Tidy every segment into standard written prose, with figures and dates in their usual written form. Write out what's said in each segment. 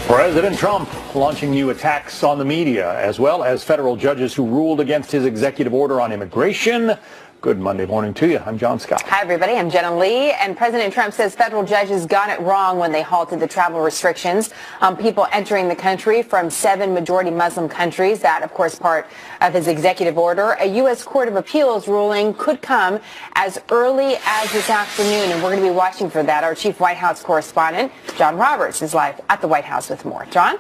President Trump launching new attacks on the media, as well as federal judges who ruled against his executive order on immigration. Good Monday morning to you. I'm John Scott. Hi, everybody. I'm Jenna Lee. And President Trump says federal judges got it wrong when they halted the travel restrictions on people entering the country from 7 majority Muslim countries. That, of course, part of his executive order. A U.S. Court of Appeals ruling could come as early as this afternoon, and we're going to be watching for that. Our chief White House correspondent, John Roberts, is live at the White House with more. John?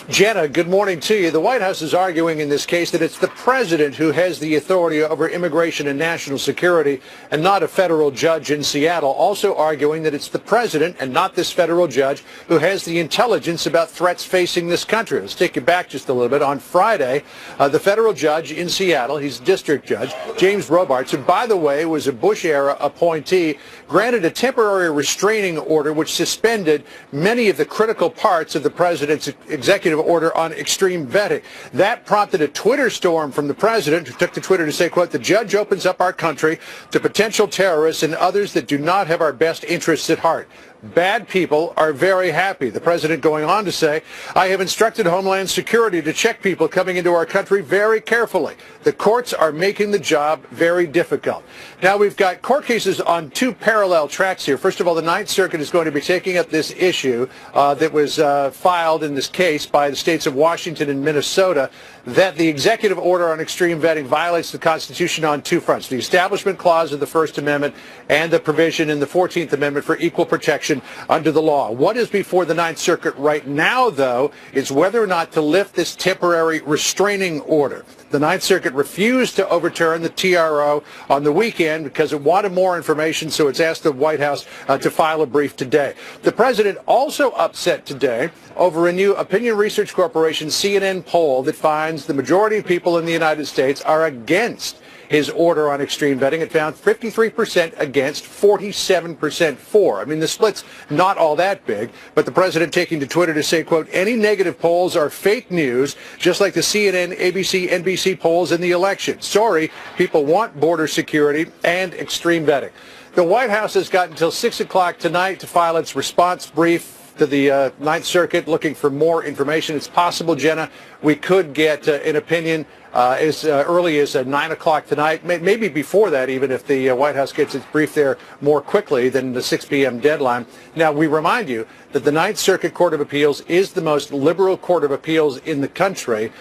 Jenna, good morning to you. The White House is arguing in this case that it's the president who has the authority over immigration and national security and not a federal judge in Seattle. Also arguing that it's the president and not this federal judge who has the intelligence about threats facing this country. Let's take you back just a little bit. On Friday, the federal judge in Seattle, he's district judge, James Robarts, who, by the way, was a Bush-era appointee, granted a temporary restraining order which suspended many of the critical parts of the president's executive order on extreme vetting. That prompted a Twitter storm from the president, who took to Twitter to say, quote, "The judge opens up our country to potential terrorists and others that do not have our best interests at heart. Bad people are very happy." The president going on to say, "I have instructed Homeland Security to check people coming into our country very carefully. The courts are making the job very difficult." Now, we've got court cases on two parallel tracks here. First of all, the Ninth Circuit is going to be taking up this issue that was filed in this case by the states of Washington and Minnesota, that the executive order on extreme vetting violates the Constitution on two fronts: the Establishment Clause of the First Amendment and the provision in the 14th Amendment for equal protection under the law. What is before the Ninth Circuit right now, though, is whether or not to lift this temporary restraining order. The Ninth Circuit refused to overturn the TRO on the weekend because it wanted more information, so it's asked the White House to file a brief today. The president also upset today over a new Opinion Research Corporation CNN poll that finds the majority of people in the United States are against his order on extreme vetting. It found 53% against, 47% for. I mean, the split's not all that big, but the president taking to Twitter to say, quote, "Any negative polls are fake news, just like the CNN, ABC, NBC polls in the election. Sorry, people want border security and extreme vetting." The White House has got until 6 o'clock tonight to file its response brief to the Ninth Circuit, looking for more information. It's possible, Jenna, we could get an opinion as early as 9 o'clock tonight, maybe before that, even if the White House gets its brief there more quickly than the 6 p.m. deadline. Now, we remind you that the Ninth Circuit Court of Appeals is the most liberal court of appeals in the country.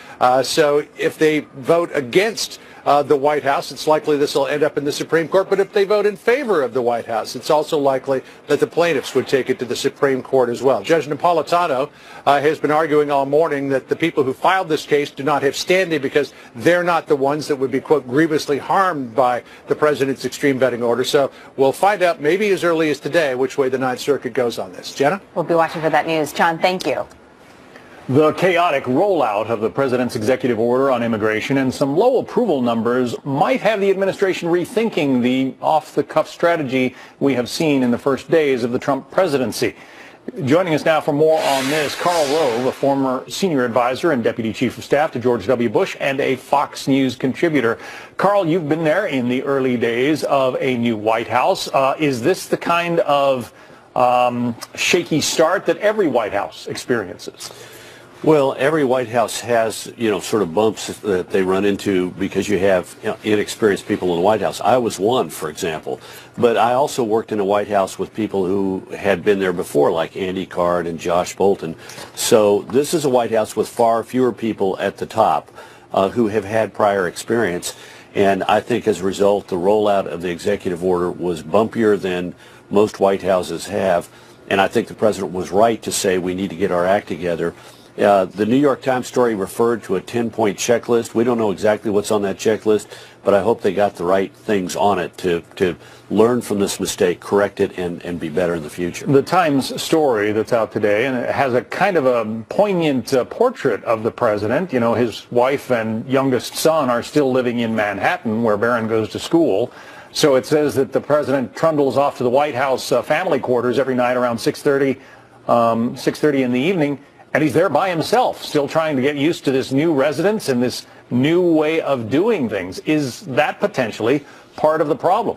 So if they vote against the White House, it's likely this will end up in the Supreme Court. But if they vote in favor of the White House, it's also likely that the plaintiffs would take it to the Supreme Court as well. Judge Napolitano has been arguing all morning that the people who filed this case do not have standing because they're not the ones that would be, quote, grievously harmed by the president's extreme vetting order. So we'll find out maybe as early as today which way the Ninth Circuit goes on this. Jenna? We'll be watching for that news. John, thank you. The chaotic rollout of the president's executive order on immigration and some low approval numbers might have the administration rethinking the off-the-cuff strategy we have seen in the first days of the Trump presidency. Joining us now for more on this, Karl Rove, a former senior advisor and deputy chief of staff to George W. Bush and a Fox News contributor. Karl, you've been there in the early days of a new White House. Is this the kind of shaky start that every White House experiences? Well, every White House has, sort of bumps that they run into because you have inexperienced people in the White House. I was one, for example. But I also worked in a White House with people who had been there before, like Andy Card and Josh Bolten. So this is a White House with far fewer people at the top who have had prior experience. And I think as a result, the rollout of the executive order was bumpier than most White Houses have. And I think the president was right to say we need to get our act together. The New York Times story referred to a 10-point checklist. We don't know exactly what's on that checklist, but I hope they got the right things on it to learn from this mistake, correct it, and be better in the future. The Times story that's out today, and it has a kind of a poignant portrait of the president. You know, his wife and youngest son are still living in Manhattan, where Barron goes to school. So it says that the president trundles off to the White House family quarters every night around 6:30 in the evening. And he's there by himself, still trying to get used to this new residence and this new way of doing things. Is that potentially part of the problem?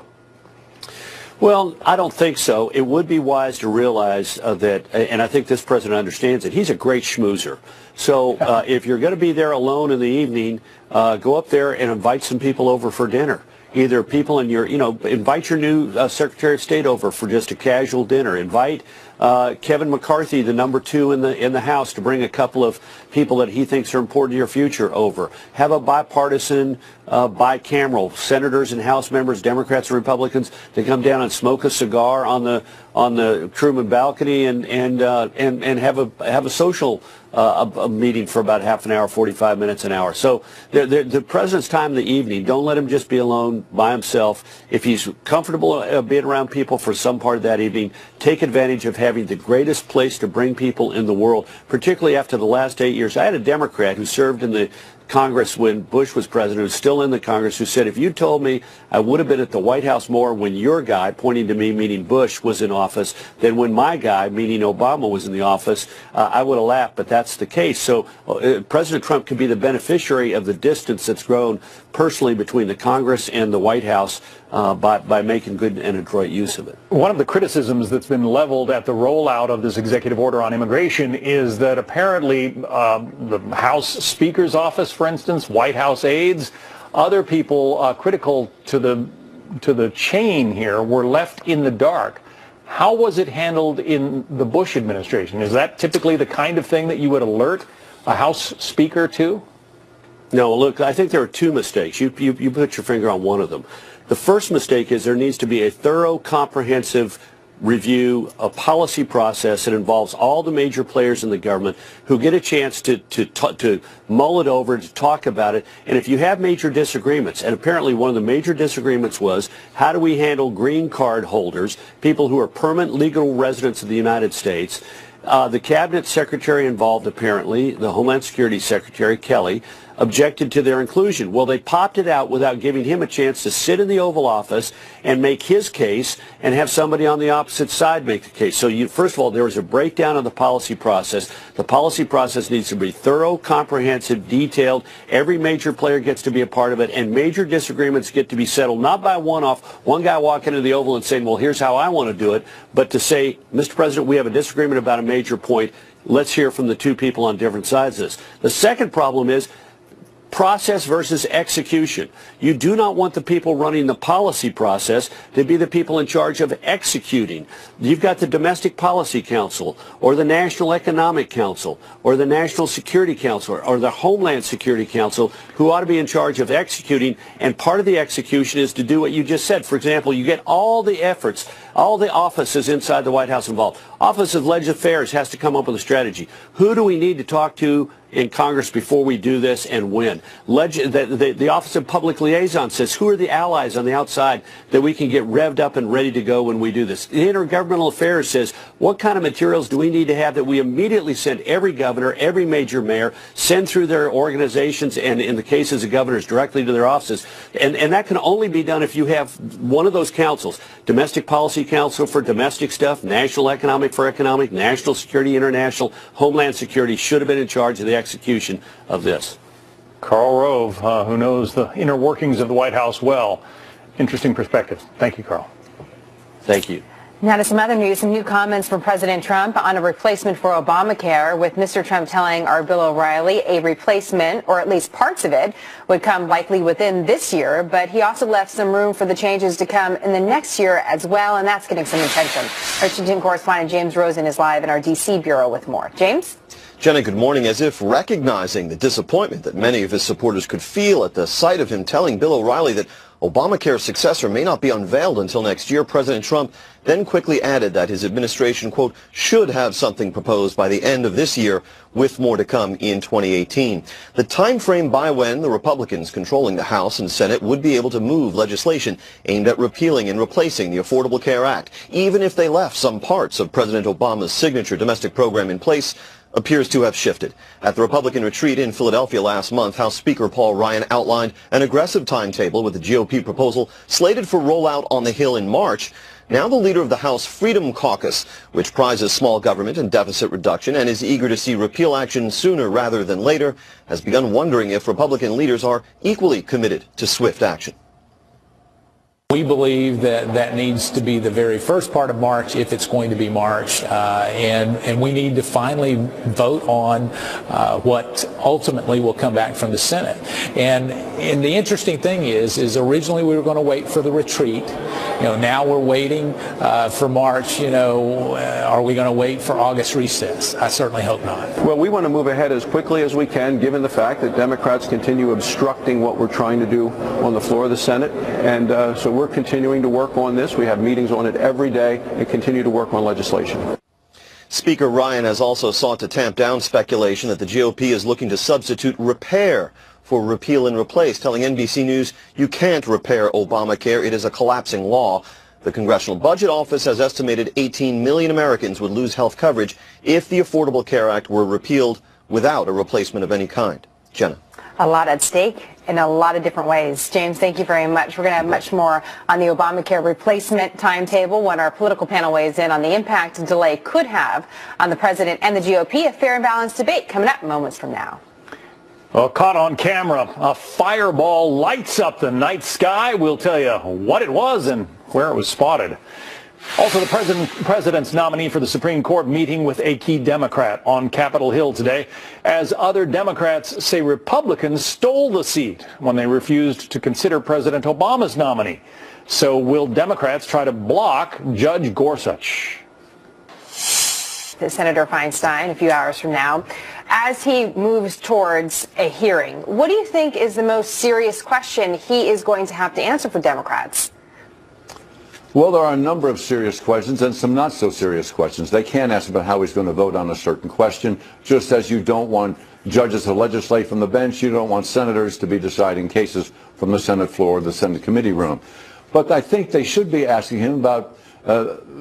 Well, I don't think so. It would be wise to realize that, and I think this president understands it, he's a great schmoozer. So if you're going to be there alone in the evening, go up there and invite some people over for dinner. Either people in your, invite your new Secretary of State over for just a casual dinner. Invite Kevin McCarthy, the number 2 in the House, to bring a couple of people that he thinks are important to your future over. Have a bipartisan, bicameral, senators and House members, Democrats and Republicans, to come down and smoke a cigar on the Truman balcony and have a social a meeting for about half an hour, 45 minutes, an hour. So the president's time in the evening, don't let him just be alone by himself. If he's comfortable being around people for some part of that evening, take advantage of having the greatest place to bring people in the world, particularly after the last 8 years. I had a Democrat who served in the Congress when Bush was president, who's still in the Congress, who said, if you told me I would have been at the White House more when your guy, pointing to me, meaning Bush, was in office, than when my guy, meaning Obama, was in the office, I would have laughed, but that's the case. So President Trump could be the beneficiary of the distance that's grown personally between the Congress and the White House by making good and adroit use of it. One of the criticisms that's been leveled at the rollout of this executive order on immigration is that apparently the House Speaker's office, for instance, White House aides, other people critical to the chain here were left in the dark. How was it handled in the Bush administration? Is that typically the kind of thing that you would alert a House Speaker to? No, look, I think there are 2 mistakes. You put your finger on one of them. The first mistake is there needs to be a thorough, comprehensive review, a policy process that involves all the major players in the government who get a chance to mull it over, to talk about it. And if you have major disagreements, and apparently one of the major disagreements was, how do we handle green card holders, people who are permanent legal residents of the United States? The cabinet secretary involved, apparently, the Homeland Security Secretary, Kelly, objected to their inclusion. Well, they popped it out without giving him a chance to sit in the Oval Office and make his case and have somebody on the opposite side make the case. So first of all, there was a breakdown of the policy process. The policy process needs to be thorough, comprehensive, detailed. Every major player gets to be a part of it, and major disagreements get to be settled not by one-off, one guy walking into the Oval and saying, well, here's how I want to do it, but to say, Mr. President, we have a disagreement about a major point. Let's hear from the 2 people on different sides of this. The second problem is process versus execution. You do not want the people running the policy process to be the people in charge of executing. You've got the Domestic Policy Council or the National Economic Council or the National Security Council or the Homeland Security Council who ought to be in charge of executing, and part of the execution is to do what you just said. For example, you get all the efforts, all the offices inside the White House involved. Office of Legislative Affairs has to come up with a strategy. Who do we need to talk to in Congress before we do this, and when? The Office of Public Liaison says, who are the allies on the outside that we can get revved up and ready to go when we do this? The Intergovernmental Affairs says, what kind of materials do we need to have that we immediately send every governor, every major mayor, send through their organizations, and in the cases of governors, directly to their offices? And that can only be done if you have one of those councils. Domestic Policy Council for domestic stuff, National Economic for economic, National Security, International, Homeland Security should have been in charge of the execution of this. Karl Rove, who knows the inner workings of the White House well. Interesting perspective. Thank you, Karl. Thank you. Now to some other news, some new comments from President Trump on a replacement for Obamacare, with Mr. Trump telling our Bill O'Reilly a replacement, or at least parts of it, would come likely within this year, but he also left some room for the changes to come in the next year as well, and that's getting some attention. Washington correspondent James Rosen is live in our D.C. bureau with more. James? Jenna, good morning. As if recognizing the disappointment that many of his supporters could feel at the sight of him telling Bill O'Reilly that Obamacare's successor may not be unveiled until next year, President Trump then quickly added that his administration, quote, should have something proposed by the end of this year, with more to come in 2018. The time frame by when the Republicans controlling the House and Senate would be able to move legislation aimed at repealing and replacing the Affordable Care Act, even if they left some parts of President Obama's signature domestic program in place, appears to have shifted. At the Republican retreat in Philadelphia last month, House Speaker Paul Ryan outlined an aggressive timetable with the GOP proposal slated for rollout on the Hill in March. Now the leader of the House Freedom Caucus, which prizes small government and deficit reduction and is eager to see repeal action sooner rather than later, has begun wondering if Republican leaders are equally committed to swift action. We believe that that needs to be the very first part of March if it's going to be March, and we need to finally vote on what ultimately will come back from the Senate. And the interesting thing is originally we were going to wait for the retreat. Now we're waiting for March. Are we going to wait for August recess? I certainly hope not. Well, we want to move ahead as quickly as we can, given the fact that Democrats continue obstructing what we're trying to do on the floor of the Senate, and so we're continuing to work on this. We have meetings on it every day and continue to work on legislation. Speaker Ryan has also sought to tamp down speculation that the GOP is looking to substitute repair for repeal and replace, telling NBC News you can't repair Obamacare. It is a collapsing law. The Congressional Budget Office has estimated 18 million Americans would lose health coverage if the Affordable Care Act were repealed without a replacement of any kind. Jenna. A lot at stake in a lot of different ways. James, thank you very much. We're going to have much more on the Obamacare replacement timetable when our political panel weighs in on the impact a delay could have on the president and the GOP. A fair and balanced debate coming up moments from now. Well, caught on camera, a fireball lights up the night sky. We'll tell you what it was and where it was spotted. Also, the president's nominee for the Supreme Court meeting with a key Democrat on Capitol Hill today, as other Democrats say Republicans stole the seat when they refused to consider President Obama's nominee. So will Democrats try to block Judge Gorsuch? Senator Feinstein a few hours from now, as he moves towards a hearing. What do you think is the most serious question he is going to have to answer for Democrats? Well, there are a number of serious questions and some not so serious questions. They can't ask about how he's going to vote on a certain question, just as you don't want judges to legislate from the bench. You don't want senators to be deciding cases from the Senate floor or the Senate committee room. But I think they should be asking him about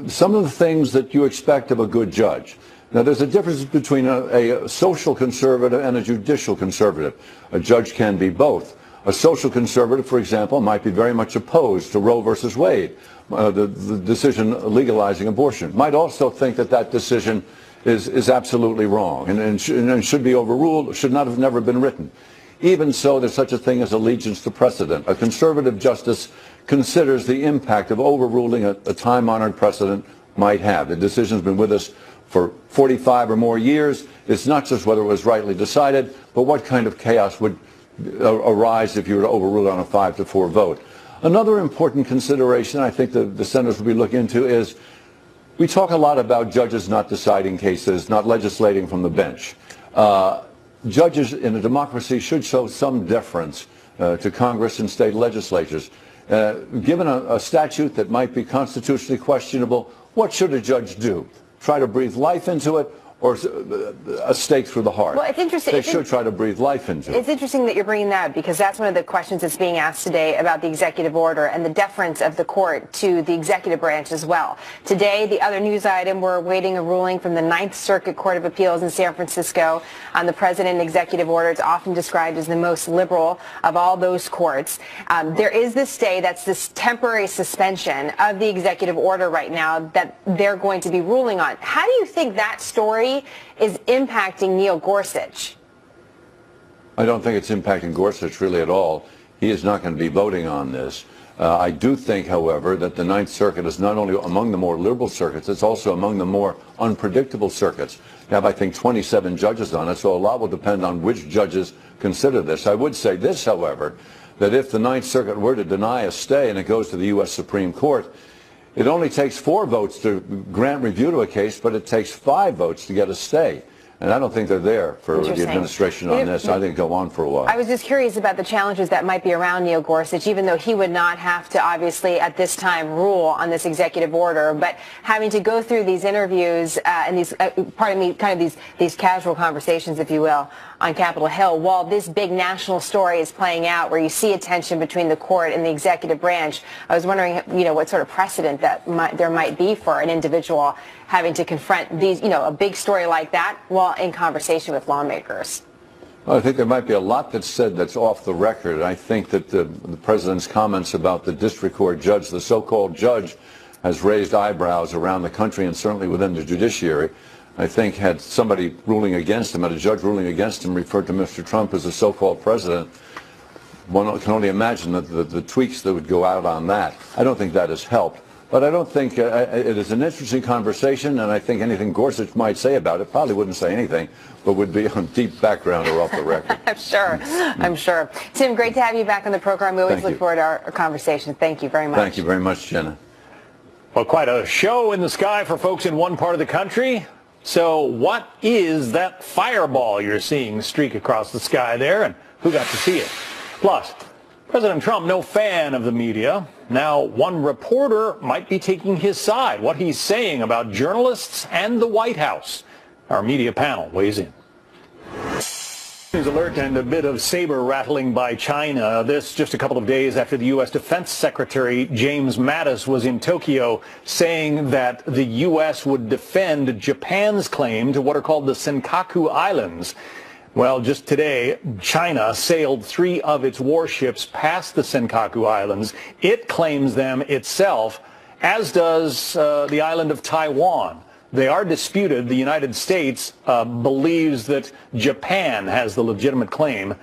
some of the things that you expect of a good judge. Now, there's a difference between a social conservative and a judicial conservative. A judge can be both. A social conservative, for example, might be very much opposed to Roe versus Wade, the decision legalizing abortion. Might also think that that decision is absolutely wrong and should be overruled, should not have never been written. Even so, there's such a thing as allegiance to precedent. A conservative justice considers the impact of overruling a time-honored precedent might have. The decision's been with us for 45 or more years. It's not just whether it was rightly decided, but what kind of chaos would arise if you were to overrule it on a 5-4 vote. Another important consideration I think the senators will be looking into is we talk a lot about judges not deciding cases, not legislating from the bench. Judges in a democracy should show some deference to Congress and state legislatures. Given a statute that might be constitutionally questionable, what should a judge do? Try to breathe life into it, or a stake through the heart? Well, it's interesting. They should try to breathe life into it. It's interesting that you're bringing that up, because that's one of the questions that's being asked today about the executive order and the deference of the court to the executive branch as well. Today, the other news item, we're awaiting a ruling from the Ninth Circuit Court of Appeals in San Francisco on the president executive order. It's often described as the most liberal of all those courts. There is this stay, that's this temporary suspension of the executive order right now that they're going to be ruling on. How do you think that story is impacting Neil Gorsuch? I don't think it's impacting Gorsuch really at all. He is not going to be voting on this. I do think, however, that the Ninth Circuit is not only among the more liberal circuits, it's also among the more unpredictable circuits. You have, I think, 27 judges on it, so a lot will depend on which judges consider this. I would say this, however, that if the Ninth Circuit were to deny a stay and it goes to the U.S. Supreme Court, it only takes 4 votes to grant review to a case, but it takes 5 votes to get a stay. And I don't think they're there for the administration on this. I think it'll go on for a while. I was just curious about the challenges that might be around Neil Gorsuch, even though he would not have to obviously at this time rule on this executive order, but having to go through these interviews and these, these casual conversations, if you will, on Capitol Hill, while this big national story is playing out, where you see a tension between the court and the executive branch. I was wondering, what sort of precedent that there might be for an individual having to confront these, a big story like that while in conversation with lawmakers. Well, I think there might be a lot that's said that's off the record. I think that the president's comments about the district court judge, the so-called judge, has raised eyebrows around the country and certainly within the judiciary. I think had somebody ruling against him, had a judge ruling against him, referred to Mr. Trump as a so-called president, one can only imagine the tweaks that would go out on that. I don't think that has helped. But I don't think it is an interesting conversation, and I think anything Gorsuch might say about it probably wouldn't say anything, but would be on deep background or off the record. I'm sure. Tim, great to have you back on the program. We always look forward to our conversation. Thank you very much. Thank you very much, Jenna. Well, quite a show in the sky for folks in one part of the country. So what is that fireball you're seeing streak across the sky there, and who got to see it? Plus, President Trump, no fan of the media. Now, one reporter might be taking his side. What he's saying about journalists and the White House. Our media panel weighs in. News alert and a bit of saber rattling by China. This just a couple of days after the U.S. Defense Secretary James Mattis was in Tokyo saying that the U.S. would defend Japan's claim to what are called the Senkaku Islands. Well, just today, China sailed 3 of its warships past the Senkaku Islands. It claims them itself, as does the island of Taiwan. They are disputed. The United States believes that Japan has the legitimate claim.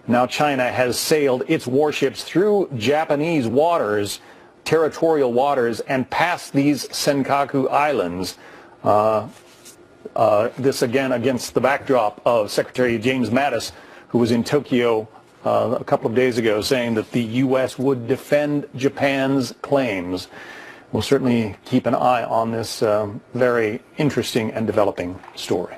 Now China has sailed its warships through Japanese waters, territorial waters, and past these Senkaku Islands. This again against the backdrop of Secretary James Mattis, who was in Tokyo a couple of days ago saying that the U.S. would defend Japan's claims. We'll certainly keep an eye on this very interesting and developing story.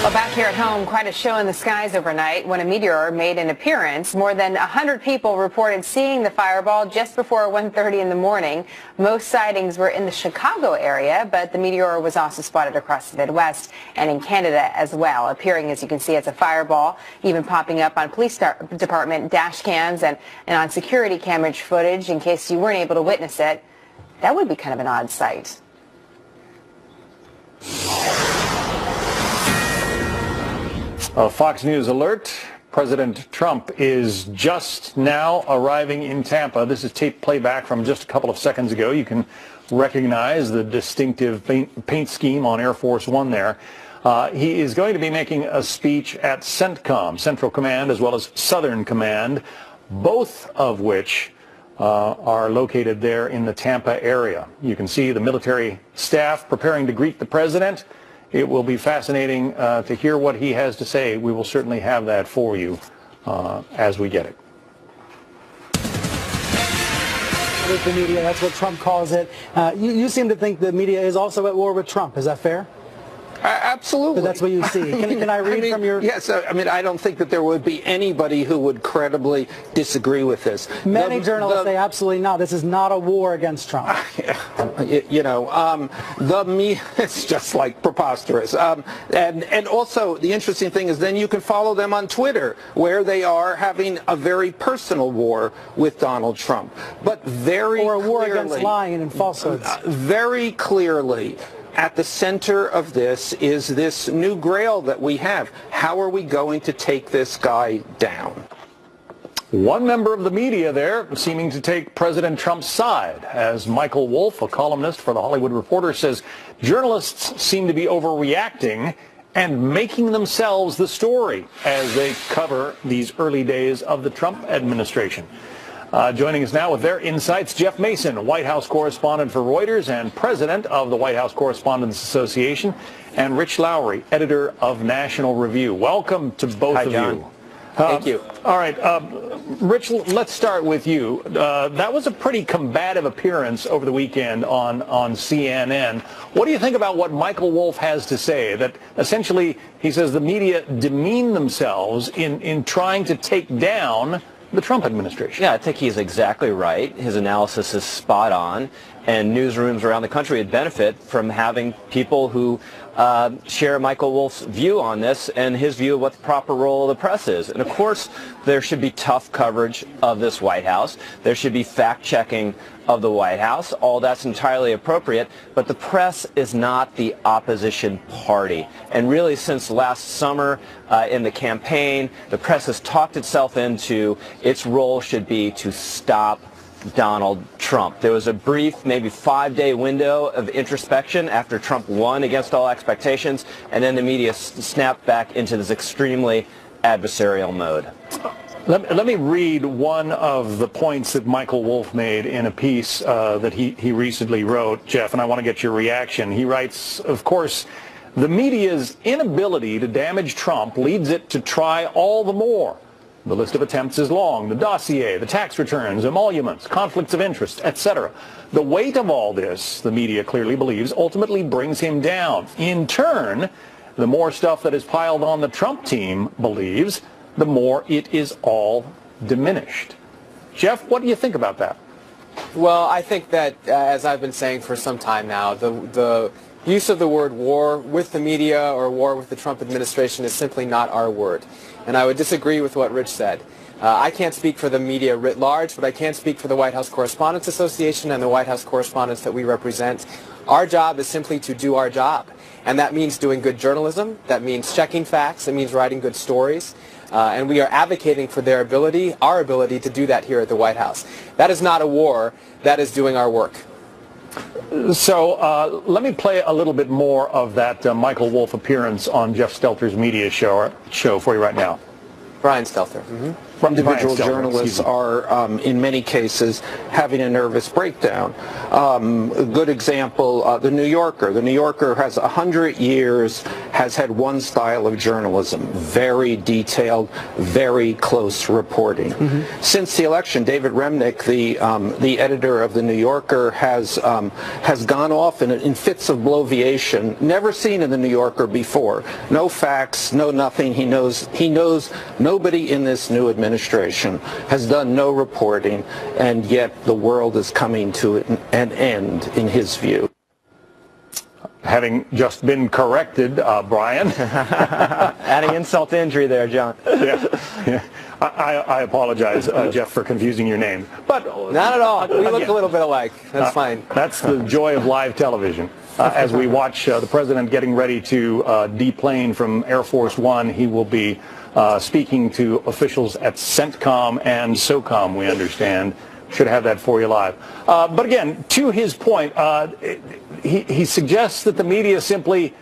Well, back here at home, quite a show in the skies overnight when a meteor made an appearance. More than 100 people reported seeing the fireball just before 1:30 in the morning. Most sightings were in the Chicago area, but the meteor was also spotted across the Midwest and in Canada as well, appearing, as you can see, as a fireball, even popping up on police department dash cams and on security camera footage in case you weren't able to witness it. That would be kind of an odd sight. Fox News alert. President Trump is just now arriving in Tampa. This is tape playback from just a couple of seconds ago. You can recognize the distinctive paint scheme on Air Force One there. He is going to be making a speech at CENTCOM, Central Command, as well as Southern Command, both of which are located there in the Tampa area. You can see the military staff preparing to greet the president. It will be fascinating to hear what he has to say. We will certainly have that for you as we get it. With the media, that's what Trump calls it. You seem to think the media is also at war with Trump. Is that fair? Absolutely. But that's what you see. Can I read from your... Yes, I mean, I don't think that there would be anybody who would credibly disagree with this. Many journalists say absolutely not. This is not a war against Trump. You know, it's just like preposterous. And also, the interesting thing is then you can follow them on Twitter, where they are having a very personal war with Donald Trump. But very Or a war clearly, against lying and falsehoods. Very clearly, at the center of this is this new grail that we have. How are we going to take this guy down? One member of the media there seeming to take President Trump's side, as Michael Wolff, a columnist for The Hollywood Reporter, says journalists seem to be overreacting and making themselves the story as they cover these early days of the Trump administration. Joining us now with their insights, Jeff Mason, White House correspondent for Reuters and president of the White House Correspondents Association, and Rich Lowry, editor of National Review. Welcome to both of you. Thank you. All right, Rich, let's start with you. That was a pretty combative appearance over the weekend on CNN. What do you think about what Michael Wolff has to say? That essentially he says the media demean themselves in trying to take down the Trump administration. Yeah, I think he's exactly right. His analysis is spot on, and newsrooms around the country would benefit from having people who share Michael Wolff's view on this and his view of what the proper role of the press is. And of course, there should be tough coverage of this White House. There should be fact-checking of the White House. All that's entirely appropriate, but the press is not the opposition party. And really, since last summer in the campaign, the press has talked itself into its role should be to stop Donald Trump. There was a brief, maybe 5-day window of introspection after Trump won against all expectations, and then the media snapped back into this extremely adversarial mode. Let me read one of the points that Michael Wolff made in a piece that he recently wrote, Jeff, and I want to get your reaction. He writes, of course, the media's inability to damage Trump leads it to try all the more. The list of attempts is long. The dossier, the tax returns, emoluments, conflicts of interest, etc. The weight of all this, the media clearly believes, ultimately brings him down. In turn, the more stuff that is piled on the Trump team believes, the more it is all diminished. Jeff, what do you think about that? Well, I think that, as I've been saying for some time now, the use of the word war with the media or war with the Trump administration is simply not our word. And I would disagree with what Rich said. I can't speak for the media writ large, but I can speak for the White House Correspondents Association and the White House correspondents that we represent. Our job is simply to do our job. And that means doing good journalism. That means checking facts. It means writing good stories. And we are advocating for their ability, our ability, to do that here at the White House. That is not a war. That is doing our work. So let me play a little bit more of that Michael Wolff appearance on Jeff Stelter's media show for you right now. Brian Stelter. Mm-hmm. Individual journalists are, in many cases, having a nervous breakdown. A good example, The New Yorker. The New Yorker has 100 years, has had one style of journalism, very detailed, very close reporting. Mm-hmm. Since the election, David Remnick, the editor of The New Yorker, has gone off in fits of bloviation, never seen in The New Yorker before. No facts, no nothing. He knows nobody in this new administration has done no reporting, and yet the world is coming to an end, in his view. Having just been corrected, Brian. Adding insult to injury there, John. Yeah. I apologize, Jeff, for confusing your name. But not at all. We look a little bit alike. That's fine. That's the joy of live television. As we watch the president getting ready to deplane from Air Force One, he will be speaking to officials at CENTCOM and SOCOM, we understand. Should have that for you live. But again, to his point, he suggests that the media simply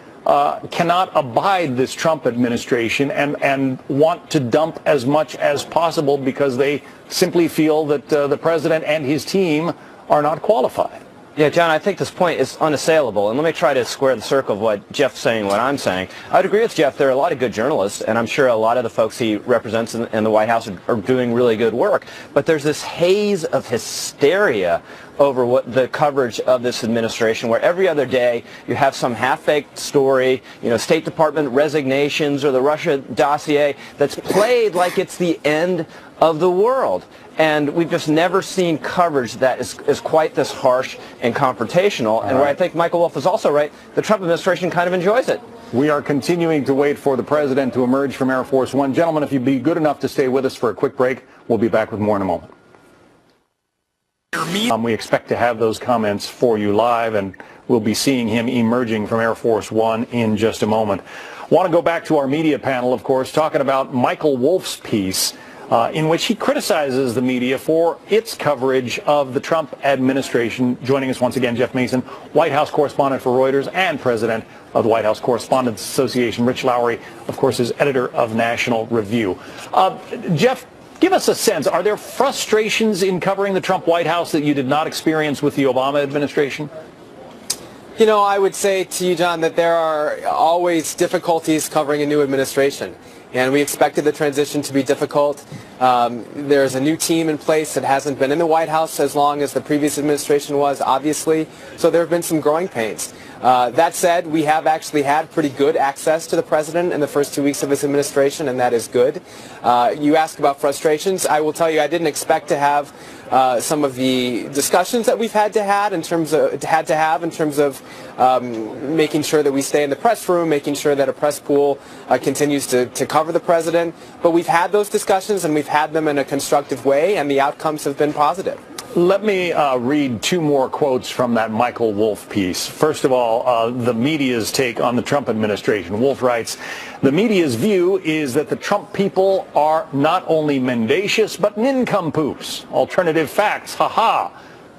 cannot abide this Trump administration and want to dump as much as possible because they simply feel that the president and his team are not qualified. Yeah, John, I think this point is unassailable, and let me try to square the circle of what Jeff's saying and what I'm saying. I would agree with Jeff. There are a lot of good journalists, and I'm sure a lot of the folks he represents in the White House are doing really good work. But there's this haze of hysteria over what the coverage of this administration, where every other day you have some half-baked story, State Department resignations or the Russia dossier that's played like it's the end of the world. And we've just never seen coverage that is quite this harsh and confrontational. And where I think Michael Wolff is also right, the Trump administration kind of enjoys it. We are continuing to wait for the president to emerge from Air Force One. Gentlemen, if you'd be good enough to stay with us for a quick break, we'll be back with more in a moment. We expect to have those comments for you live, and we'll be seeing him emerging from Air Force One in just a moment. Want to go back to our media panel, of course, talking about Michael Wolff's piece, in which he criticizes the media for its coverage of the Trump administration. Joining us once again, Jeff Mason, White House correspondent for Reuters and president of the White House Correspondents Association. Rich Lowry, of course, is editor of National Review. Jeff, give us a sense. Are there frustrations in covering the Trump White House that you did not experience with the Obama administration? I would say to you, John, that there are always difficulties covering a new administration. And we expected the transition to be difficult. There's a new team in place that hasn't been in the White House as long as the previous administration was, obviously. So there have been some growing pains. That said, we have actually had pretty good access to the president in the first 2 weeks of his administration, and that is good. You asked about frustrations. I will tell you, I didn't expect to have some of the discussions that we've had to have in terms of making sure that we stay in the press room, making sure that a press pool continues to cover the president. But we've had those discussions, and we've had them in a constructive way, and the outcomes have been positive. Let me read two more quotes from that Michael Wolff piece. First of all, the media's take on the Trump administration. Wolff writes, the media's view is that the Trump people are not only mendacious, but nincompoops. Alternative facts, ha-ha.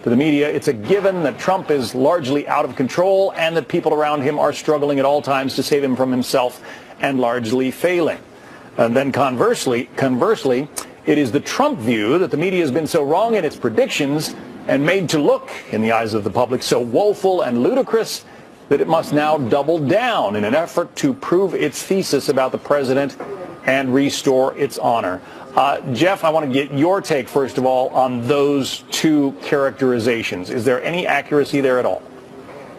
To the media, it's a given that Trump is largely out of control and that people around him are struggling at all times to save him from himself and largely failing. And then conversely, it is the Trump view that the media has been so wrong in its predictions and made to look, in the eyes of the public, so woeful and ludicrous that it must now double down in an effort to prove its thesis about the president and restore its honor. Jeff, I want to get your take, first of all, on those two characterizations. Is there any accuracy there at all?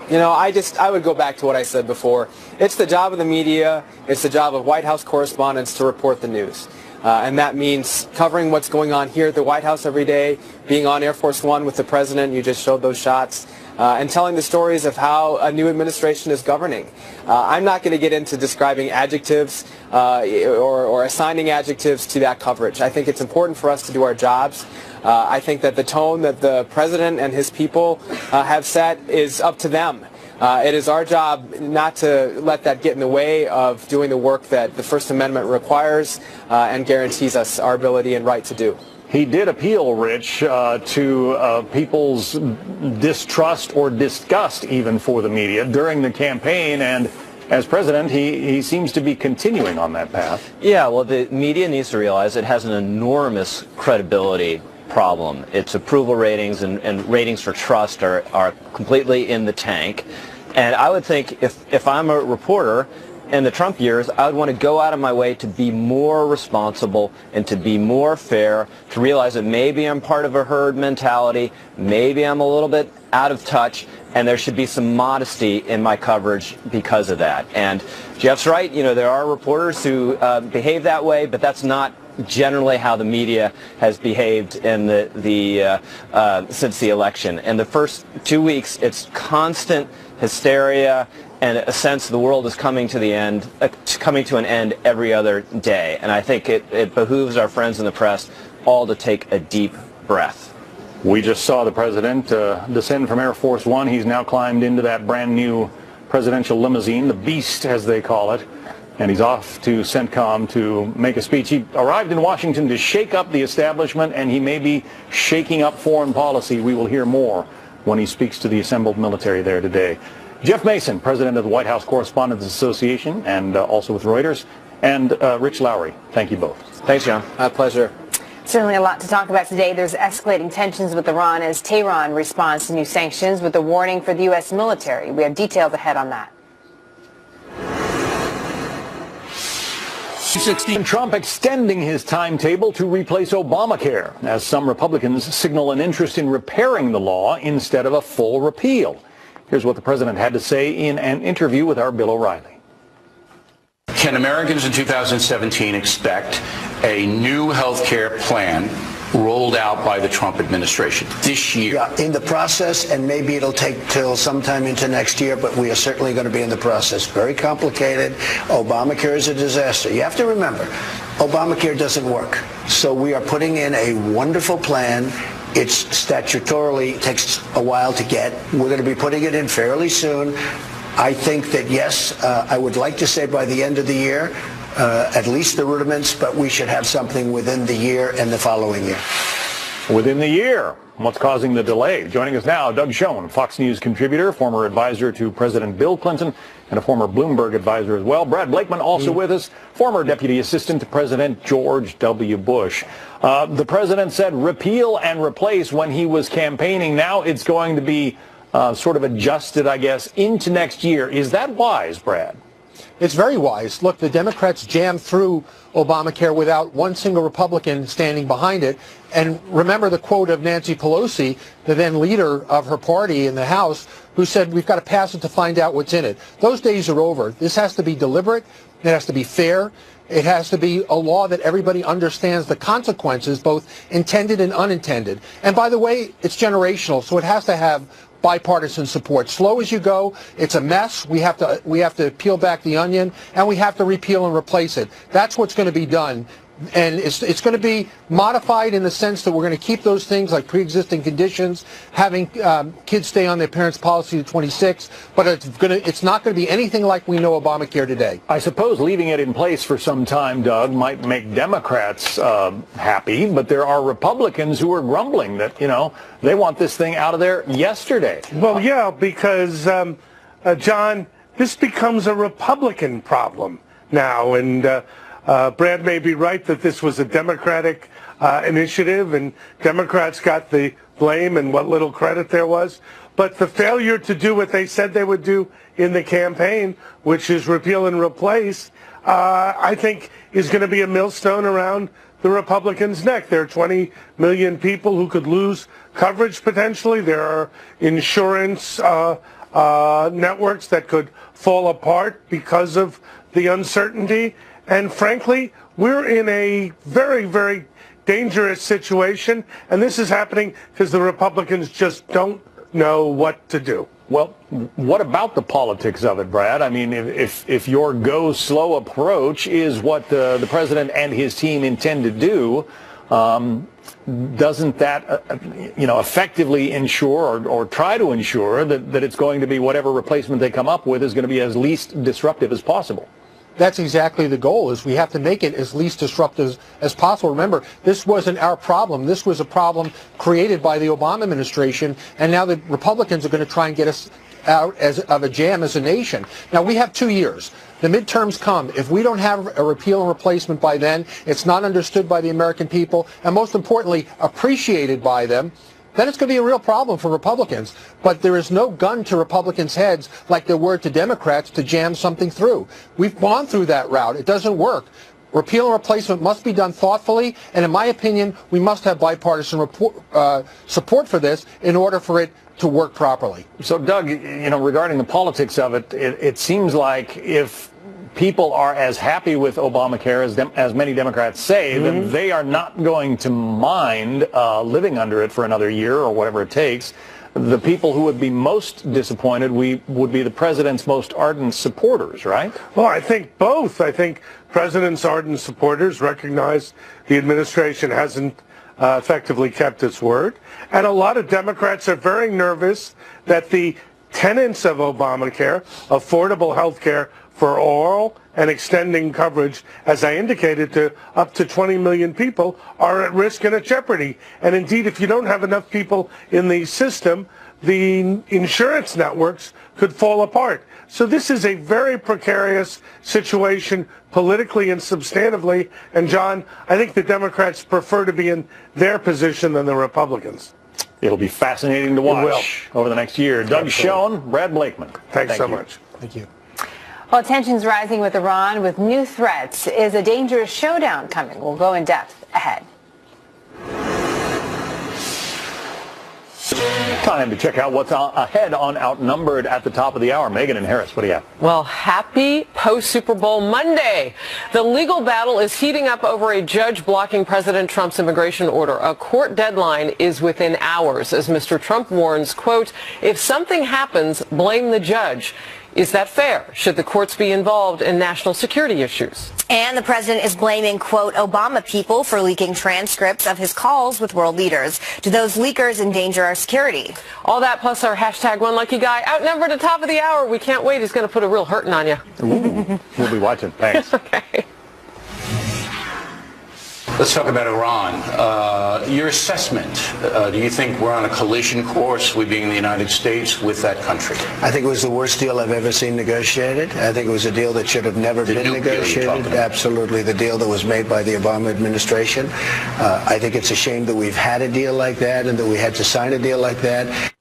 You know, I would go back to what I said before. It's the job of the media, it's the job of White House correspondents to report the news. And that means covering what's going on here at the White House every day, being on Air Force One with the president, you just showed those shots, and telling the stories of how a new administration is governing. I'm not going to get into describing adjectives or assigning adjectives to that coverage. I think it's important for us to do our jobs. I think that the tone that the president and his people have set is up to them. It is our job not to let that get in the way of doing the work that the First Amendment requires and guarantees us our ability and right to do. He did appeal, Rich, to people's distrust or disgust even for the media during the campaign, and as president, he seems to be continuing on that path. Yeah, well, the media needs to realize it has an enormous credibility problem. Its approval ratings and ratings for trust are completely in the tank. And I would think if I'm a reporter in the Trump years, I would want to go out of my way to be more responsible and to be more fair, to realize that maybe I'm part of a herd mentality, maybe I'm a little bit out of touch, and there should be some modesty in my coverage because of that. And Jeff's right, you know, there are reporters who behave that way, but that's not generally how the media has behaved in since the election. And the first 2 weeks, it's constant hysteria and a sense the world is coming to an end every other day. And I think it behooves our friends in the press all to take a deep breath. We just saw the president descend from Air Force One. He's now climbed into that brand new presidential limousine, the Beast as they call it, and he's off to CENTCOM to make a speech. He arrived in Washington to shake up the establishment, and he may be shaking up foreign policy. We will hear more when he speaks to the assembled military there today. Jeff Mason, president of the White House Correspondents Association, and also with Reuters, and Rich Lowry. Thank you both. Thanks, John. My pleasure. Certainly a lot to talk about today. There's escalating tensions with Iran as Tehran responds to new sanctions with a warning for the U.S. military. We have details ahead on that. Trump extending his timetable to replace Obamacare, as some Republicans signal an interest in repairing the law instead of a full repeal. Here's what the president had to say in an interview with our Bill O'Reilly. Can Americans in 2017 expect a new health care plan rolled out by the Trump administration this year? Yeah, in the process, and maybe it'll take till sometime into next year, but we are certainly going to be in the process. Very complicated. Obamacare is a disaster. You have to remember, Obamacare doesn't work. So we are putting in a wonderful plan. It's statutorily takes a while to get. We're going to be putting it in fairly soon. I think that, yes, I would like to say by the end of the year, at least the rudiments, but we should have something within the year and the following year. Within the year. What's causing the delay? Joining us now, Doug Schoen, Fox News contributor, former advisor to President Bill Clinton, and a former Bloomberg advisor as well. Brad Blakeman also with us, former deputy assistant to President George W. Bush. The president said repeal and replace when he was campaigning. Now it's going to be sort of adjusted, I guess, into next year. Is that wise, Brad? It's very wise. Look, the Democrats jammed through Obamacare without one single Republican standing behind it. And remember the quote of Nancy Pelosi, the then leader of her party in the House, who said, we've got to pass it to find out what's in it. Those days are over. This has to be deliberate. It has to be fair. It has to be a law that everybody understands the consequences, both intended and unintended. And by the way, it's generational, so it has to have bipartisan support. Slow as you go, it's a mess. We have to peel back the onion, and we have to repeal and replace it. That's what's going to be done. And it's going to be modified in the sense that we're going to keep those things like pre-existing conditions, having kids stay on their parents' policy to 26, but it's not going to be anything like we know Obamacare today. I suppose leaving it in place for some time, Doug, might make Democrats happy, but there are Republicans who are grumbling that, you know, they want this thing out of there yesterday. Well, yeah, because, John, this becomes a Republican problem now, and Brad may be right that this was a Democratic initiative, and Democrats got the blame and what little credit there was. But the failure to do what they said they would do in the campaign, which is repeal and replace, I think is going to be a millstone around the Republicans' neck. There are 20 million people who could lose coverage potentially. There are insurance networks that could fall apart because of the uncertainty. And frankly, we're in a very, very dangerous situation. And this is happening because the Republicans just don't know what to do. Well, what about the politics of it, Brad? I mean, if your go slow approach is what the president and his team intend to do, doesn't that, effectively ensure or try to ensure that it's going to be whatever replacement they come up with is going to be as least disruptive as possible? That's exactly the goal, is we have to make it as least disruptive as possible. Remember, this wasn't our problem. This was a problem created by the Obama administration, and now the Republicans are going to try and get us out of a jam as a nation. Now, we have 2 years. The midterms come. If we don't have a repeal and replacement by then, it's not understood by the American people, and most importantly, appreciated by them, then it's going to be a real problem for Republicans. But there is no gun to Republicans' heads like there were to Democrats to jam something through. We've gone through that route. It doesn't work. Repeal and replacement must be done thoughtfully, and in my opinion, we must have bipartisan support for this in order for it to work properly. So, Doug, regarding the politics of it, it seems like if people are as happy with Obamacare as many Democrats say, then they are not going to mind living under it for another year or whatever it takes. The people who would be most disappointed would be the president's most ardent supporters, right? Well, I think both. I think president's ardent supporters recognize the administration hasn't effectively kept its word. And a lot of Democrats are very nervous that the tenets of Obamacare, affordable health care for all and extending coverage, as I indicated, to up to 20 million people, are at risk and at jeopardy. And indeed, if you don't have enough people in the system, the insurance networks could fall apart. So this is a very precarious situation politically and substantively. And John, I think the Democrats prefer to be in their position than the Republicans. It'll be fascinating to watch over the next year. Doug Schoen, Brad Blakeman. Thanks so much. Thank you. Well, tensions rising with Iran with new threats. Is a dangerous showdown coming? We'll go in depth ahead. Time to check out what's ahead on Outnumbered at the top of the hour. Megan and Harris, what do you have? Well, happy post-Super Bowl Monday. The legal battle is heating up over a judge blocking President Trump's immigration order. A court deadline is within hours as Mr. Trump warns, quote, if something happens, blame the judge. Is that fair? Should the courts be involved in national security issues? And the president is blaming, quote, Obama people for leaking transcripts of his calls with world leaders. Do those leakers endanger our security? All that plus our hashtag One Lucky Guy. Outnumbered at top of the hour. We can't wait. He's going to put a real hurting on you. We'll be watching. Thanks. Okay. Let's talk about Iran. Your assessment, do you think we're on a collision course, we being the United States, with that country? I think it was the worst deal I've ever seen negotiated. I think it was a deal that should have never been negotiated. Absolutely, the deal that was made by the Obama administration. I think it's a shame that we've had a deal like that and that we had to sign a deal like that.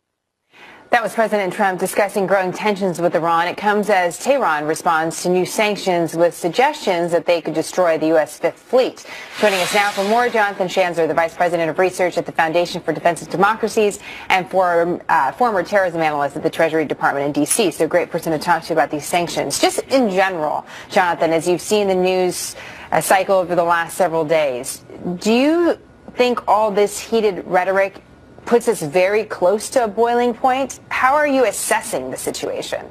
That was President Trump discussing growing tensions with Iran. It comes as Tehran responds to new sanctions with suggestions that they could destroy the U.S. Fifth Fleet. Joining us now for more, Jonathan Schanzer, the Vice President of Research at the Foundation for Defense of Democracies and former terrorism analyst at the Treasury Department in D.C. So a great person to talk to about these sanctions. Just in general, Jonathan, as you've seen the news cycle over the last several days, do you think all this heated rhetoric puts us very close to a boiling point? How are you assessing the situation?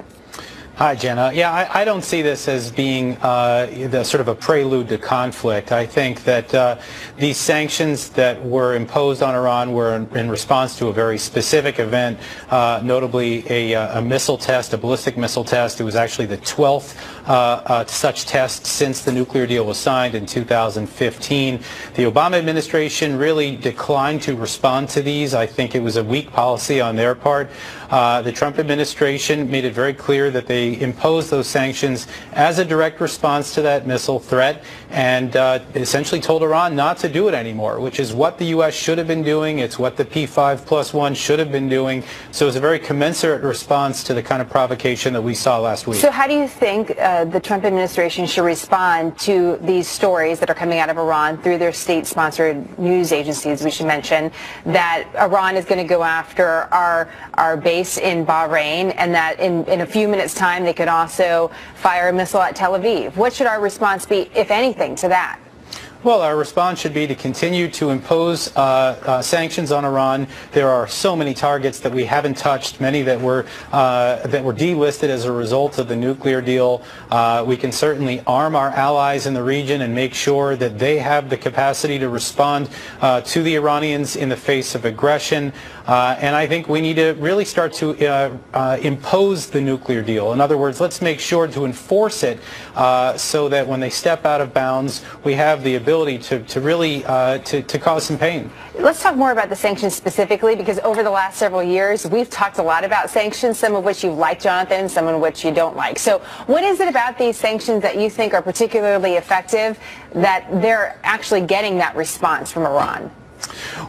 Hi, Jenna. Yeah, I don't see this as being the sort of a prelude to conflict. I think that these sanctions that were imposed on Iran were in response to a very specific event, notably a missile test, a ballistic missile test. It was actually the 12th such test since the nuclear deal was signed in 2015. The Obama administration really declined to respond to these. I think it was a weak policy on their part. The Trump administration made it very clear that they imposed those sanctions as a direct response to that missile threat, and essentially told Iran not to do it anymore, which is what the U.S. should have been doing. It's what the P5+1 should have been doing. So it was a very commensurate response to the kind of provocation that we saw last week. So how do you think the Trump administration should respond to these stories that are coming out of Iran through their state-sponsored news agencies, we should mention, that Iran is going to go after our base in Bahrain, and that in a few minutes' time they could also fire a missile at Tel Aviv? What should our response be, if anything, to that? Well, our response should be to continue to impose sanctions on Iran. There are so many targets that we haven't touched, many that were delisted as a result of the nuclear deal. We can certainly arm our allies in the region and make sure that they have the capacity to respond to the Iranians in the face of aggression. And I think we need to really start to impose the nuclear deal. In other words, let's make sure to enforce it so that when they step out of bounds, we have the ability to really to cause some pain. Let's talk more about the sanctions specifically, because over the last several years, we've talked a lot about sanctions, some of which you like, Jonathan, some of which you don't like. So what is it about these sanctions that you think are particularly effective, that they're actually getting that response from Iran?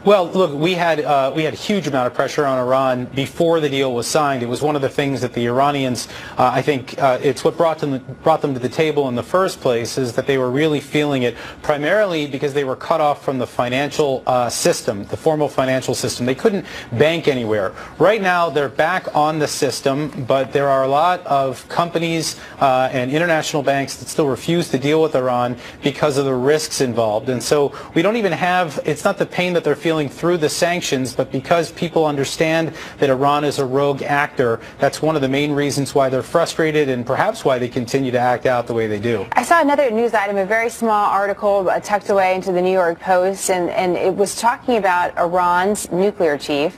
Well, look, we had a huge amount of pressure on Iran before the deal was signed. It was one of the things that the Iranians, I think, it's what brought them to the table in the first place, is that they were really feeling it, primarily because they were cut off from the financial system, the formal financial system. They couldn't bank anywhere. Right now, they're back on the system, but there are a lot of companies and international banks that still refuse to deal with Iran because of the risks involved. And so we don't even have, it's not the pain that they're feeling through the sanctions, but because people understand that Iran is a rogue actor, that's one of the main reasons why they're frustrated and perhaps why they continue to act out the way they do. I saw another news item, a very small article tucked away into the New York Post, and it was talking about Iran's nuclear chief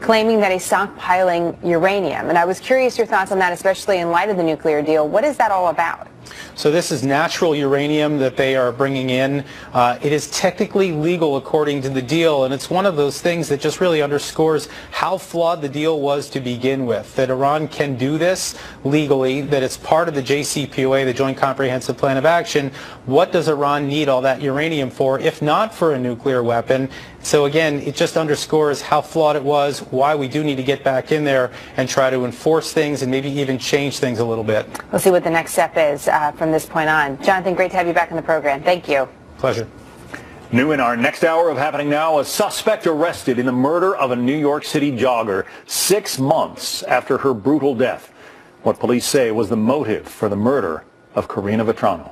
claiming that he's stockpiling uranium. And I was curious your thoughts on that, especially in light of the nuclear deal. What is that all about? So this is natural uranium that they are bringing in. It is technically legal according to the deal, and it's one of those things that just really underscores how flawed the deal was to begin with, that Iran can do this legally, that it's part of the JCPOA, the Joint Comprehensive Plan of Action. What does Iran need all that uranium for, if not for a nuclear weapon? So again, it just underscores how flawed it was, why we do need to get back in there and try to enforce things and maybe even change things a little bit. We'll see what the next step is from this point on. Jonathan, great to have you back in the program. Thank you. Pleasure. New in our next hour of Happening Now, a suspect arrested in the murder of a New York City jogger 6 months after her brutal death. What police say was the motive for the murder of Karina Vetrano.